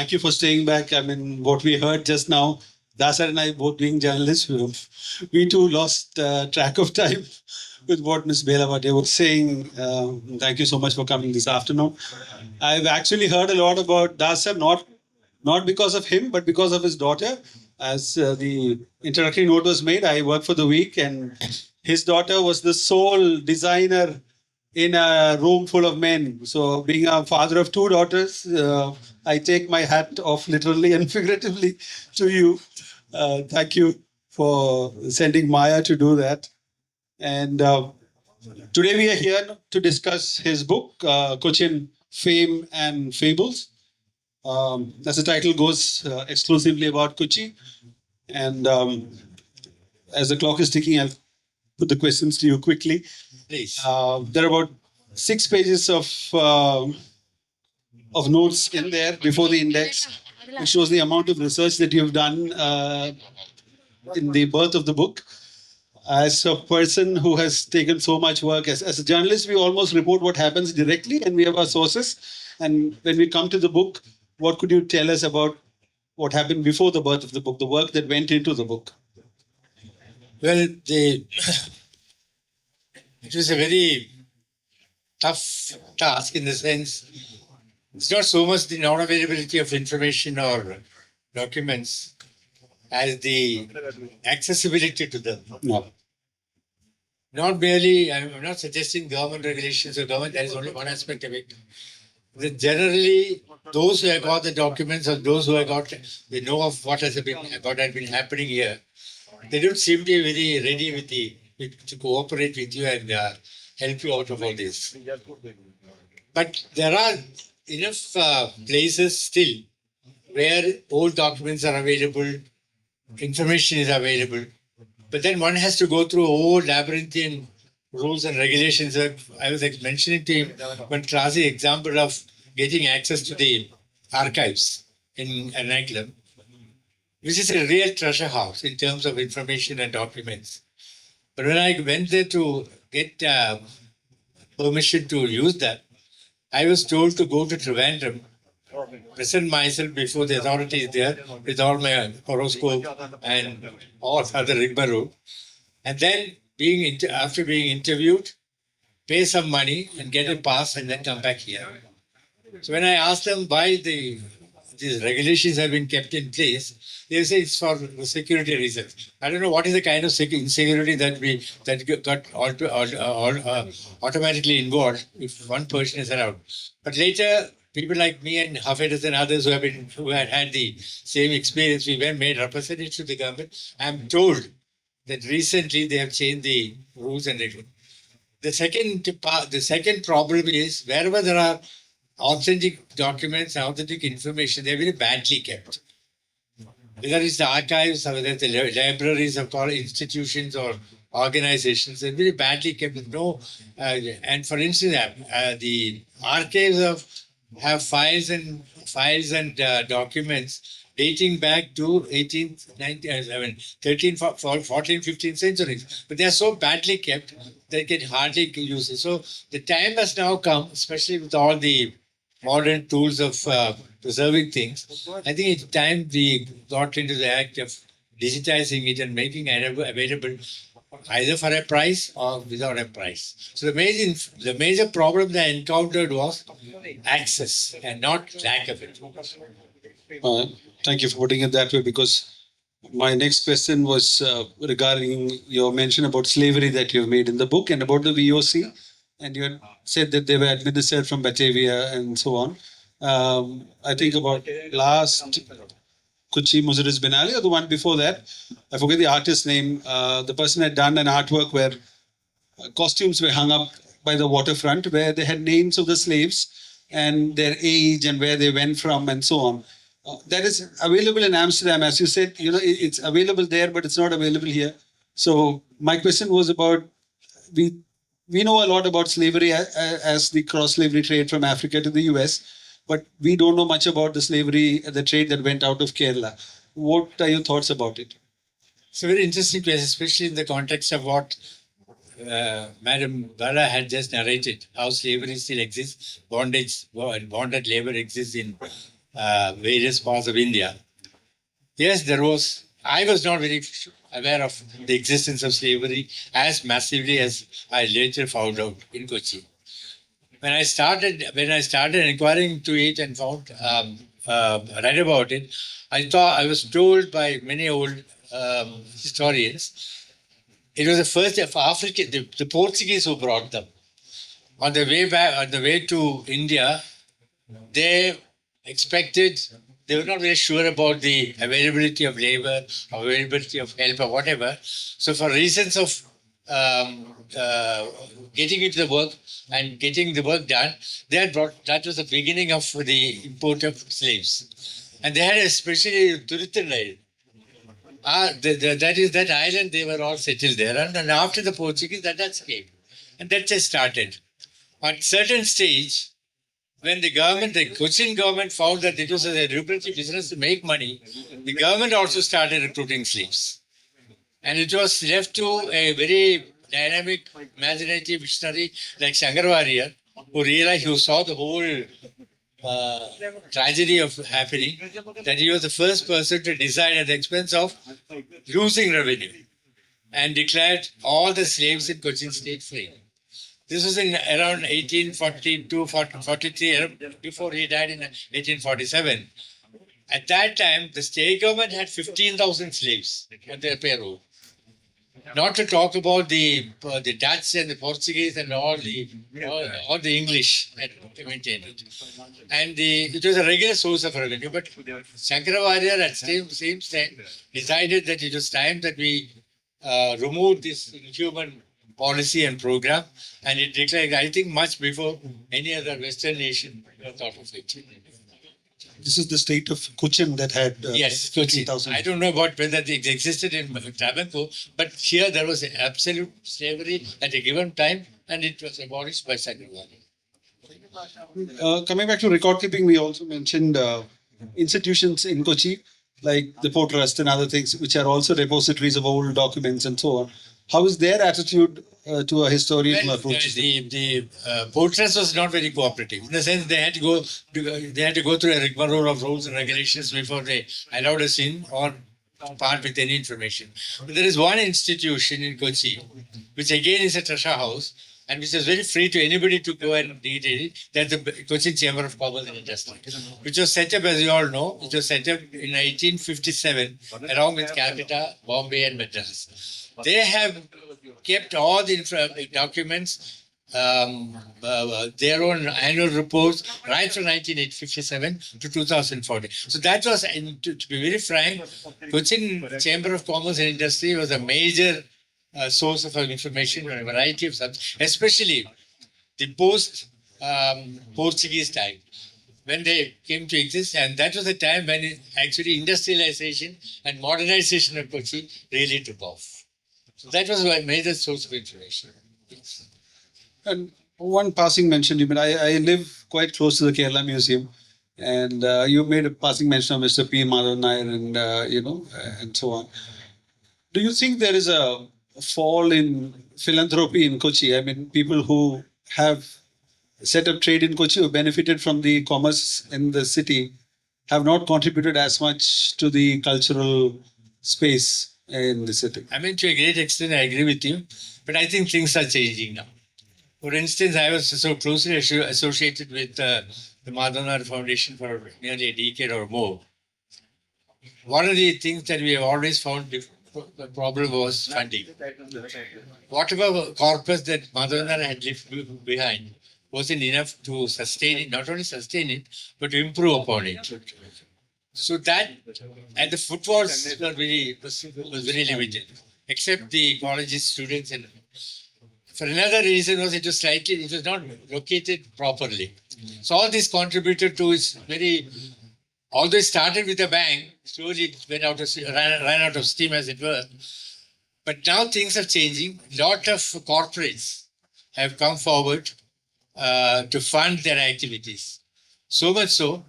thank you for staying back. I mean, what we heard just now, Dasar and I both being journalists, we too lost track of time with what Ms. Belawate was saying. Thank you so much for coming this afternoon. I've actually heard a lot about Dasar, not because of him, but because of his daughter. As the introductory note was made, I work for The Week, and his daughter was the sole designer in a room full of men. So, being a father of two daughters, I take my hat off literally and figuratively to you. Thank you for sending Maya to do that. And today we are here to discuss his book, Cochin, Fame and Fables. As the title goes, exclusively about Kochi. And as the clock is ticking, I'll put the questions to you quickly. Please. There are about 6 pages of notes in there before the index, which shows the amount of research that you've done in the birth of the book. As a person who has taken so much work, as a journalist, we almost report what happens directly, and we have our sources. And when we come to the book, what could you tell us about what happened before the birth of the book, the work that went into the book? Well, it was a very tough task in the sense it's not so much the non-availability of information or documents as the accessibility to them. No. Not merely, I'm not suggesting government regulations or government, that is only one aspect of it. That generally, those who have got the documents or those who have got, they know of what has been happening here. They don't seem to be very ready to cooperate with you and help you out of all this. But there are enough places still where old documents are available, information is available. But then one has to go through old labyrinthine rules and regulations. I was mentioning to him one classic example of getting access to the archives in Ernakulam, which is a real treasure house in terms of information and documents. But when I went there to get permission to use that, I was told to go to Trivandrum, present myself before the authorities there with all my horoscope and all other rigmarole, and then after being interviewed, pay some money and get a pass and then come back here. So when I asked them why these regulations have been kept in place, they say it's for security reasons. I don't know what is the kind of insecurity that got automatically involved if one person is around. But later, people like me and half a dozen others who had the same experience, we were made representatives to the government. I'm told that recently they have changed the rules and regulations. The second problem is wherever there are authentic documents, authentic information, they're very badly kept. Whether it's the archives or whether it's the libraries of institutions or organizations, they're very badly kept. And for instance, the archives have files and documents dating back to 13th, 14th, 15th centuries. But they are so badly kept they can hardly use it. So the time has now come, especially with all the modern tools of preserving things. I think it's time we got into the act of digitizing it and making it available either for a price or without a price. So the major problem that I encountered was access and not lack of it. Thank you for putting it that way, because my next question was regarding your mention about slavery that you've made in the book and about the VOC. And you had said that they were administered from Batavia and so on. I think about last Kuchi Muziris Benali or the one before that, I forget the artist's name. The person had done an artwork where costumes were hung up by the waterfront where they had names of the slaves and their age and where they went from and so on. That is available in Amsterdam. As you said, it's available there, but it's not available here. So my question was about, we know a lot about slavery as the cross-slavery trade from Africa to the US, but we don't know much about the trade that went out of Kerala. What are your thoughts about it? It's a very interesting question, especially in the context of what Madam Bala had just narrated, how slavery still exists, bonded labor exists in various parts of India. Yes, I was not very aware of the existence of slavery as massively as I later found out in Cochin. When I started inquiring into it and read about it, I was told by many old historians, it was the first of African, the Portuguese who brought them. On the way to India, they were not very sure about the availability of labor, availability of help, or whatever. So, for reasons of getting into the work and getting the work done, that was the beginning of the import of slaves. And they had especially Turitan Island. That island, they were all settled there. And after the Portuguese, that came. And that just started. At a certain stage, when the Cochin government found that it was a lucrative business to make money, the government also started recruiting slaves. And it was left to a very dynamic, imaginative visionary like Shankaracharya, who saw the whole tragedy of happening, that he was the first person to decide at the expense of losing revenue and declared all the slaves in Cochin state free. This was in around 1842, 43, before he died in 1847. At that time, the state government had 15,000 slaves on their payroll. Not to talk about the Dutch and the Portuguese and all the English that maintained it. And it was a regular source of revenue. But Shankaracharya at the same time decided that it was time that we remove this inhuman policy and program, and it declared, I think, much before any other Western nation thought of it. This is the state of Cochin that had yes, Cochin. I don't know about whether it existed in Travancore, but here there was absolute slavery at a given time, and it was abolished by Shankaracharya. Coming back to record keeping, we also mentioned institutions in Kochi, like the Port Trust and other things, which are also repositories of old documents and so on. How is their attitude to a historian approach? The Port Trust was not very cooperative. In the sense, they had to go through a rigmarole of rules and regulations before they allowed us in or part with any information. But there is one institution in Kochi, which again is a treasure house, and which is very free to anybody to go and read it. That's the Cochin Chamber of Commerce and Industry, which was set up, as you all know, it was set up in 1857 along with Calcutta, Bombay and Madras. They have kept all the documents, their own annual reports, right from 1957 to 2040. So that was, to be very frank, Cochin Chamber of Commerce and Industry was a major source of information on a variety of subjects, especially the post-Portuguese time, when they came to exist. And that was the time when actually industrialization and modernization of Kochi really took off. So that was a major source of information. Yes. And one passing mention, I live quite close to the Kerala Museum, and you made a passing mention of Mr. P. Madhavan Nair and and so on. Do you think there is a fall in philanthropy in Kochi? I mean, people who have set up trade in Kochi, who benefited from the commerce in the city, have not contributed as much to the cultural space in the city. I mean, to a great extent, I agree with you, but I think things are changing now. For instance, I was so closely associated with the Manorama Foundation for nearly a decade or more. One of the things that we have always found the problem was funding. Whatever corpus that Manorama had left behind wasn't enough to sustain it, not only sustain it, but to improve upon it. So that, and the footfalls was very limited, except the college students. And for another reason it was not located properly. So all this contributed to its although it started with a bang, slowly it ran out of steam, as it were. But now things are changing. A lot of corporates have come forward to fund their activities. So much so,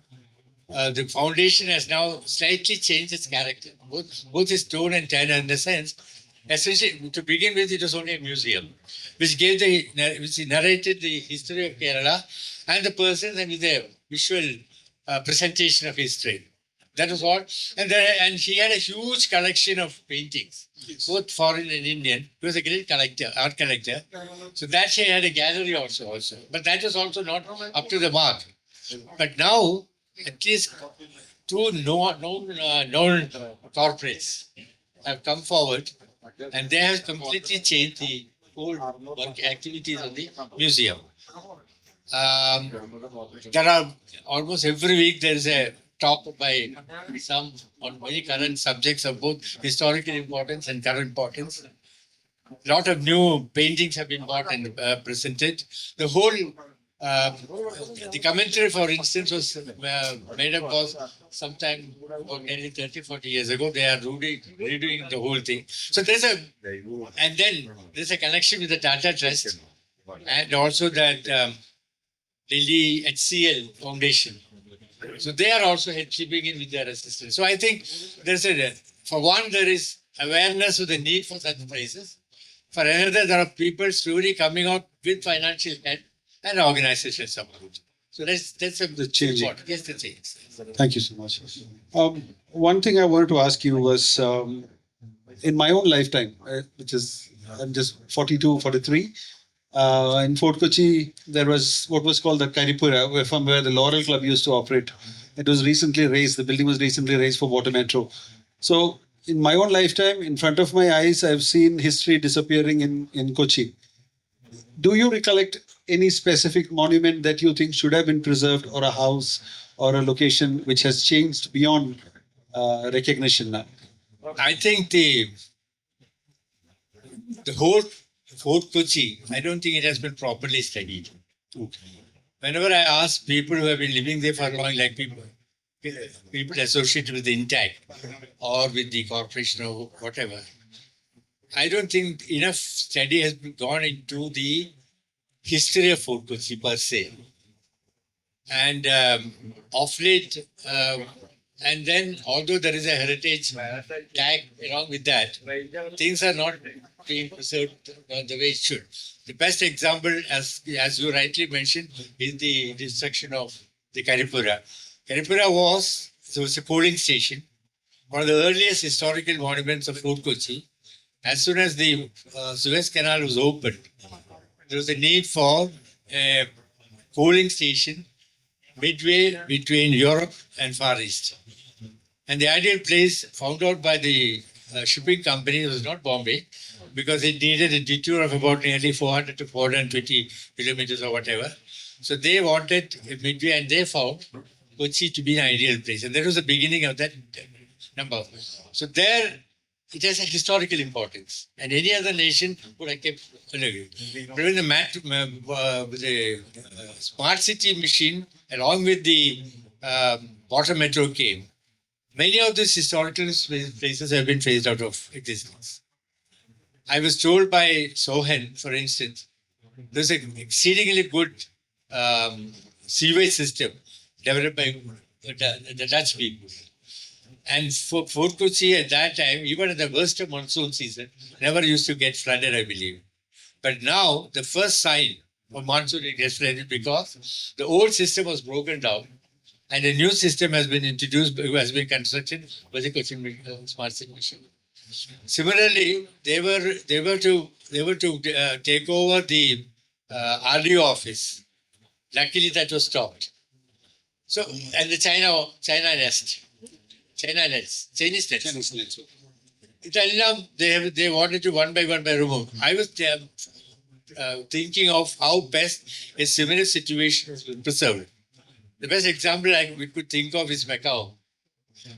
the foundation has now slightly changed its character, both its tone and tenor, in the sense, essentially, to begin with, it was only a museum, which narrated the history of Kerala and the persons, and with a visual presentation of history. That was all. And he had a huge collection of paintings, both foreign and Indian. He was a great collector, art collector. So that he had a gallery also. But that was also not up to the mark. But now, at least two known corporates have come forward and they have completely changed the whole work activities of the museum. There are almost every week there is a talk by some on very current subjects of both historical importance and current importance. A lot of new paintings have been bought and presented. The whole the commentary, for instance, was made up was sometime nearly 30, 40 years ago. They are redoing the whole thing. So and then there's a connection with the Tata Trust and also that Delhi HCL Foundation. So they are also chipping in with their assistance. So I think for one, there is awareness of the need for such places. For another, there are people slowly coming out with financial help and organization support. So that's the changing. Yes, the change. Thank you so much. One thing I wanted to ask you was, in my own lifetime, which is I'm just 42, 43, in Fort Kochi, there was what was called the Karipura, from where the Laurel Club used to operate. It was recently raised, the building was recently raised for Water Metro. So in my own lifetime, in front of my eyes, I've seen history disappearing in Kochi. Do you recollect any specific monument that you think should have been preserved, or a house or a location which has changed beyond recognition now? I think the whole Fort Kochi, I don't think it has been properly studied. Okay. Whenever I ask people who have been living there for long, like people associated with the Intact or with the corporation or whatever, I don't think enough study has gone into the history of Fort Kochi per se. And of late, and then although there is a heritage tag along with that, things are not being preserved the way it should. The best example, as you rightly mentioned, is the destruction of the Karipura. Karipura was a polling station, one of the earliest historical monuments of Fort Kochi. As soon as the Suez Canal was opened, there was a need for a polling station midway between Europe and Far East. And the ideal place found out by the shipping company was not Bombay, because it needed a detour of about nearly 400 to 420 kilometers or whatever. So they wanted a midway, and they found Kochi to be an ideal place. And that was the beginning of that number. So there, it has a historical importance. And any other nation would have kept. But when the smart city machine, along with the water metro came, many of these historical places have been phased out of existence. I was told by Sohan, for instance, there's an exceedingly good sewage system developed by the Dutch people. And for Fort Kochi at that time, even at the worst of monsoon season, never used to get flooded, I believe. But now, the first sign of monsoon it gets flooded because the old system was broken down and a new system has been introduced, has been constructed by the Cochin Smart City Mission. Similarly, they were to take over the RDO office. Luckily, that was stopped. So, and the Chinese nets. They wanted to one by one remove. I was thinking of how best a similar situation has been preserved. The best example we could think of is Macau.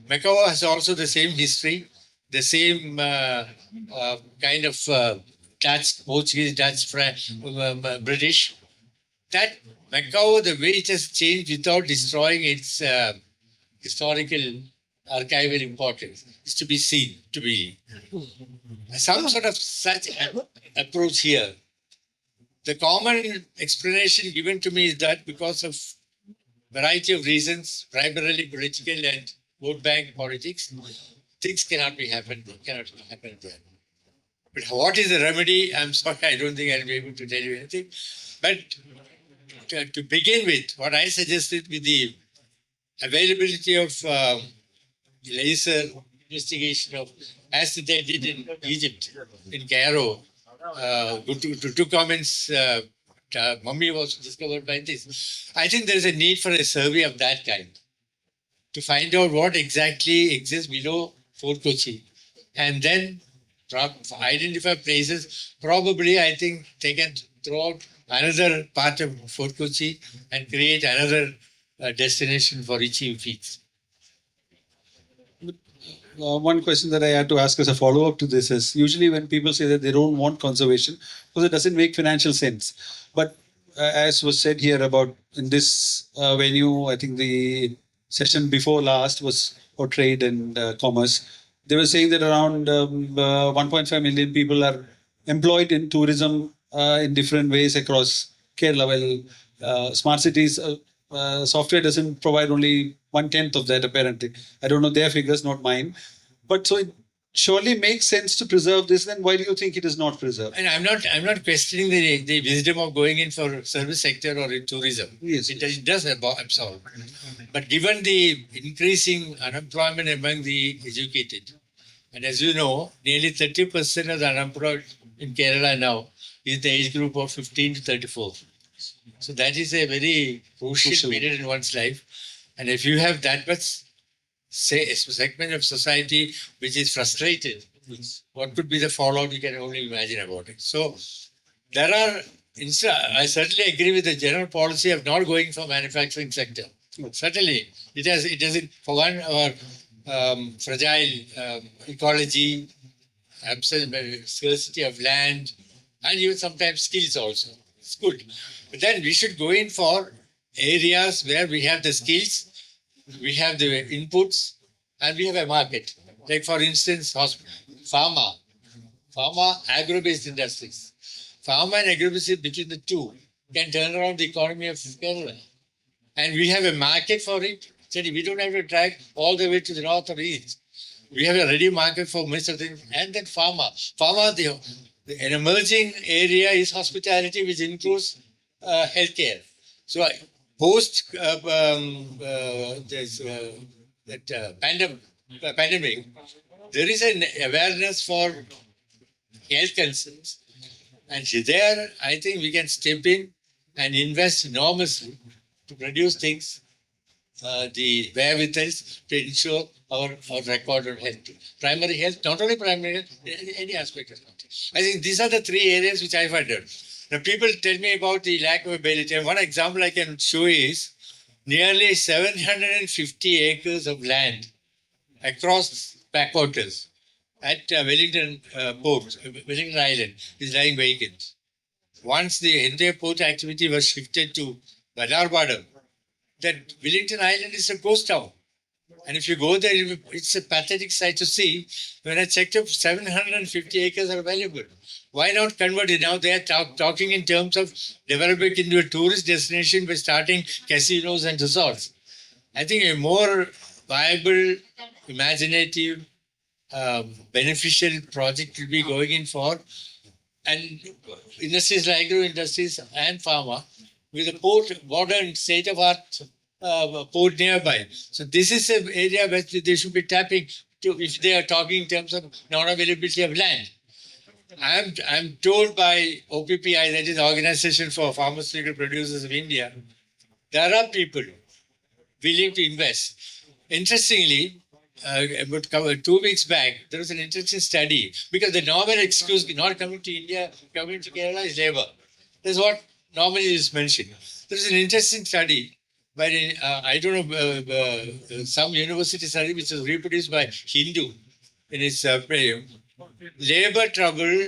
Macau has also the same history, the same kind of Dutch, Portuguese, Dutch, French, British. That Macau, the way it has changed without destroying its historical archival importance, is to be seen to be some sort of such approach here. The common explanation given to me is that because of variety of reasons, primarily political and vote bank politics, things cannot happen there. But what is the remedy? I'm sorry, I don't think I'll be able to tell you anything. But to begin with, what I suggested with the availability of laser investigation of, as they did in Egypt, in Cairo. Two comments. Mummy was discovered by this. I think there is a need for a survey of that kind to find out what exactly exists below Fort Cochin, and then identify places. Probably, I think they can throw out another part of Fort Cochin and create another destination for reaching feats. One question that I had to ask as a follow-up to this is, usually when people say that they don't want conservation because it doesn't make financial sense. But as was said here about in this venue, I think the session before last was for trade and commerce. They were saying that around 1.5 million people are employed in tourism in different ways across Kerala. Well, smart cities software doesn't provide only 1/10 of that, apparently. I don't know their figures, not mine. But so it surely makes sense to preserve this. Then why do you think it is not preserved? And I'm not questioning the wisdom of going in for service sector or in tourism. Yes. It does absorb. But given the increasing unemployment among the educated, and as you know, nearly 30% of the unemployed in Kerala now is the age group of 15 to 34. So that is a very crucial period in one's life. And if you have that much, say, a segment of society which is frustrated, what could be the fallout you can only imagine about it. So there are, I certainly agree with the general policy of not going for manufacturing sector. Certainly, it doesn't, for one, our fragile ecology, scarcity of land, and even sometimes skills also. It's good. But then we should go in for areas where we have the skills, we have the inputs, and we have a market. Like, for instance, pharma, agro-based industries. Pharma and agro-based, between the two, can turn around the economy of Kerala. And we have a market for it. So we don't have to track all the way to the north or east. We have a ready market for most of things. And then pharma. An emerging area is hospitality, which includes healthcare. So post pandemic, there is an awareness for health concerns. And there, I think we can step in and invest enormously to produce things, the wherewithal to ensure our record of health. Primary health, not only primary health, any aspect of health. I think these are the three areas which I find out. Now, people tell me about the lack of ability. And one example I can show is nearly 750 acres of land across backwaters at Wellington Port, Wellington Island, is lying vacant. Once the entire port activity was shifted to Manorama, that Wellington Island is a ghost town. And if you go there, it's a pathetic sight to see. When I checked up, 750 acres are valuable. Why not convert it? Now they are talking in terms of developing into a tourist destination by starting casinos and resorts. I think a more viable, imaginative, beneficial project will be going in for, and industries like agro industries and pharma with a port, modern state-of-art port nearby. So this is an area where they should be tapping to if they are talking in terms of non-availability of land. I'm told by OPPI, that is the Organization for Pharmaceutical Producers of India, there are people willing to invest. Interestingly, about 2 weeks back, there was an interesting study because the normal excuse not coming to India, coming to Kerala is labor. That's what normally is mentioned. There's an interesting study by, I don't know, some university study which was reproduced by Hindu in its labor trouble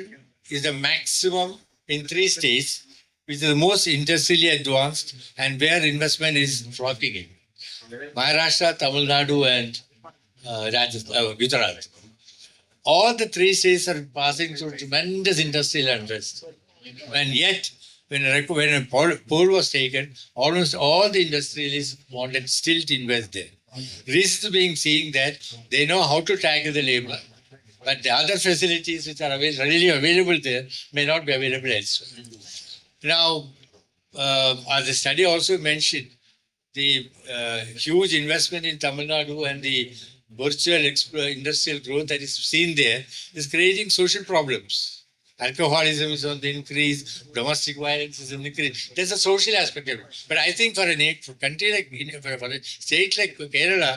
is the maximum in 3 states, which is the most industrially advanced and where investment is flocking in. Maharashtra, Tamil Nadu, and Gujarat. All the 3 states are passing through tremendous industrial unrest. And yet, when a poll was taken, almost all the industrialists wanted still to invest there. Reasons being seen that they know how to tackle the labor, but the other facilities which are readily available there may not be available elsewhere. Now, as the study also mentioned, the huge investment in Tamil Nadu and the virtual industrial growth that is seen there is creating social problems. Alcoholism is on the increase, domestic violence is on the increase. There's a social aspect of it. But I think for a country like, for a state like Kerala,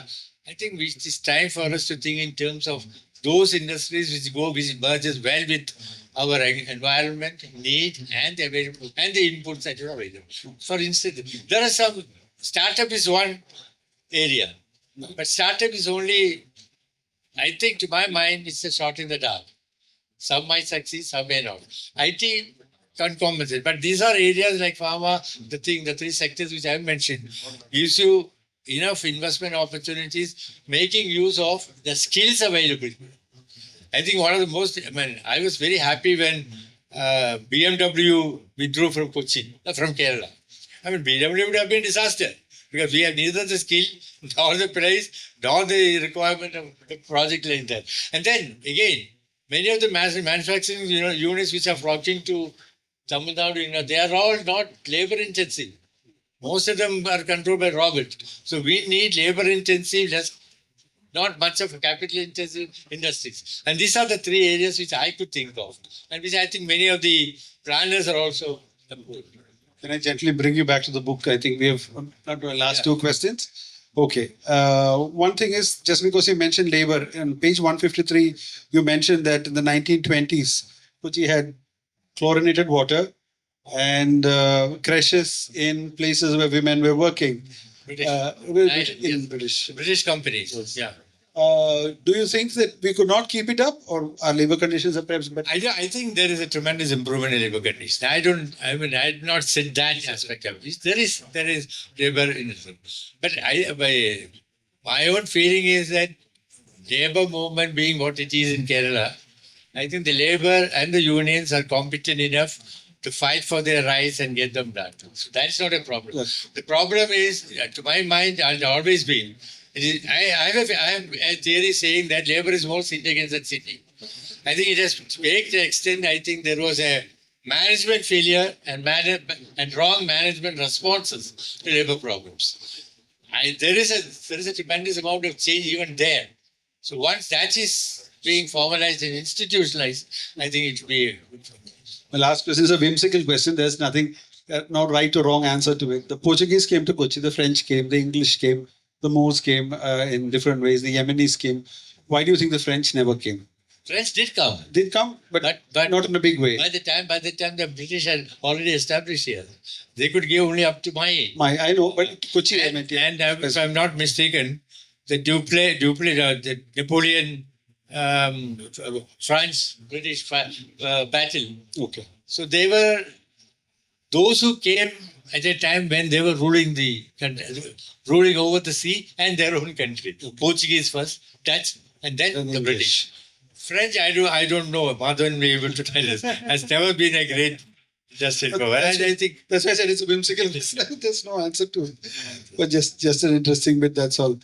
I think it's time for us to think in terms of those industries which merges well with our environment, need, and the available and the inputs that are available. For instance, there are some startup is one area, but startup is only, I think, to my mind, it's a shot in the dark. Some might succeed, some may not. IT can't compensate, but these are areas like pharma, the three sectors which I have mentioned, gives you enough investment opportunities, making use of the skills available. I think one of the most, I was very happy when BMW withdrew from Cochin, from Kerala. BMW would have been a disaster because we have neither the skill, nor the price, nor the requirement of the project like that. And then again, many of the manufacturing units which are flocking to Tamil Nadu, they are all not labor intensive. Most of them are controlled by robots. So we need labor intensive, not much of capital intensive industries. And these are the three areas which I could think of, and which I think many of the planners are also. Can I gently bring you back to the book? I think we have last two questions. Okay. One thing is, just because you mentioned labor, on page 153, you mentioned that in the 1920s, Kochi had chlorinated water and creches in places where women were working. British companies. Yeah. Do you think that we could not keep it up, or our labor conditions are perhaps better? I think there is a tremendous improvement in labor conditions. I had not said that aspect of it. There is labor in it. But my own feeling is that labor movement being what it is in Kerala, I think the labor and the unions are competent enough to fight for their rights and get them done. So that's not a problem. Yes. The problem is, to my mind, and always been, I have a theory saying that labor is more city against than city. I think it has to the extent, I think there was a management failure and wrong management responses to labor problems. There is a tremendous amount of change even there. So once that is being formalized and institutionalized, I think it will be. My last question is a whimsical question. There's nothing, no right or wrong answer to it. The Portuguese came to Kochi, the French came, the English came, the Moors came in different ways, the Yemenis came. Why do you think the French never came? French did come. Did come, but not in a big way. By the time the British had already established here, they could give only up to Maine. I know, but Kochi, I meant. Yeah. And if I'm not mistaken, the the Napoleon France-British battle. Okay. So they were those who came at a time when they were ruling the country, ruling over the sea and their own country. Portuguese first, Dutch, and then the British. French, I don't know. Madhavan may be able to tell us. Has never been a great justice power. And I think that's why I said it's a whimsical. There's no answer to it. But just an interesting bit. That's all.